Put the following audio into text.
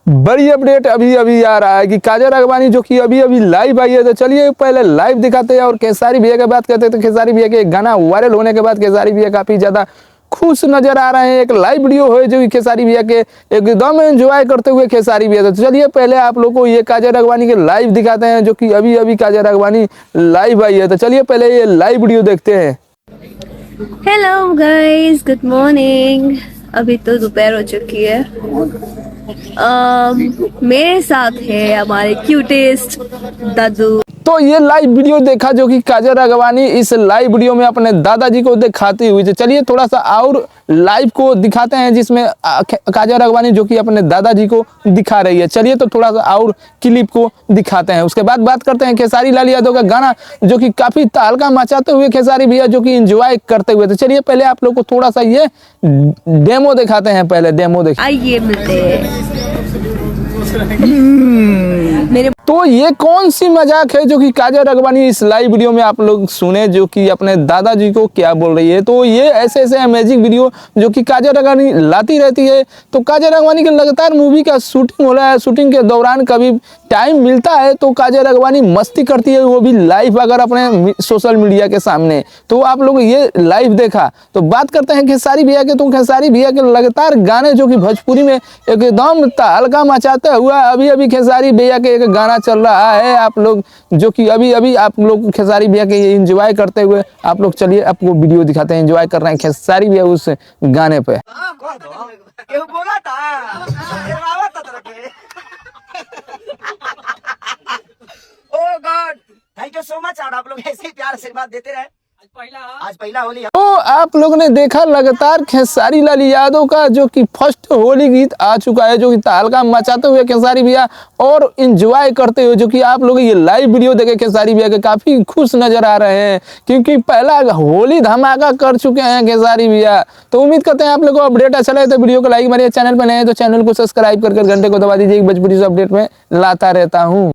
बड़ी अपडेट अभी अभी आ रहा है कि काजल राघवानी जो कि अभी अभी लाइव आई है। तो चलिए पहले लाइव दिखाते हैं और खेसारी भैया की बात करते हैं। तो खेसारी भैया के गाना वायरल होने के बाद खेसारी भैया काफी ज्यादा खुश नजर आ रहे हैं। एक लाइव वीडियो है जो कि खेसारी भैया के एकदम एंजॉय करते हुए खेसारी भैया। तो चलिए पहले आप लोग को ये काजल राघवानी के लाइव दिखाते हैं जो कि अभी अभी काजल राघवानी लाइव आई है। तो चलिए पहले ये लाइव वीडियो देखते हैं। Hello guys, good morning. अभी तो दोपहर हो चुकी है। मेरे साथ है हमारे क्यूटेस्ट दादू। तो ये लाइव वीडियो देखा जो कि काजल राघवानी इस लाइव वीडियो में अपने दादाजी को दिखाती हुई। तो चलिए थोड़ा सा और लाइव को दिखाते हैं जिसमें काजल राघवानी जो कि अपने दादाजी को दिखा रही है। चलिए तो थोड़ा सा और क्लिप को दिखाते हैं। उसके बाद बात करते हैं खेसारी लाल यादव का गाना जो कि काफी तहलका मचाते हुए खेसारी भैया जो कि एंजॉय करते हुए। तो चलिए पहले आप लोग को थोड़ा सा ये डेमो दिखाते हैं। पहले डेमो देखिए। आइए मिलते हैं। मेरे तो ये कौन सी मजाक है जो कि काजल राघवानी इस लाइव वीडियो में आप लोग सुने जो कि अपने दादाजी को क्या बोल रही है। तो ये ऐसे ऐसे अमेजिंग वीडियो जो कि काजल राघवानी लाती रहती है। तो काजल राघवानी के लगातार मूवी का शूटिंग हो रहा है। शूटिंग के दौरान कभी टाइम मिलता है तो काजल राघवानी मस्ती करती है, वो भी लाइव अगर अपने सोशल मीडिया के सामने। तो आप लोग ये लाइव देखा। तो बात करते हैं खेसारी भैया के। तो खेसारी भैया के लगातार गाने जो कि भोजपुरी में एकदम तहलका मचाते हुआ अभी अभी खेसारी भैया के एक गाना चल रहा है। आप लोग जो कि अभी अभी आप लोग खेसारी भैया के एंजॉय करते हुए आप लोग चलिए आपको वीडियो दिखाते हैं। एंजॉय कर रहे हैं खेसारी भैया उस गाने पे। Oh God, thank you so much. आप लोग ऐसे ही प्यार आशीर्वाद देते रहे। आज पहला होली। तो आप लोगों ने देखा लगातार खेसारी लाल यादव का जो कि फर्स्ट होली गीत आ चुका है जो कि तहलका मचाते हुए खेसारी भैया और एंजॉय करते हुए जो कि आप लोग ये लाइव वीडियो देखे खेसारी भैया के काफी खुश नजर आ रहे हैं क्योंकि पहला होली धमाका कर चुके हैं खेसारी भैया। तो उम्मीद करते हैं आप लोगों को अपडेट अच्छा लगे तो वीडियो को लाइक मारिए। चैनल पर नए हैं तो चैनल को सब्सक्राइब कर घंटे को दबा दीजिए। भोजपुरी से अपडेट में लाता रहता हूँ।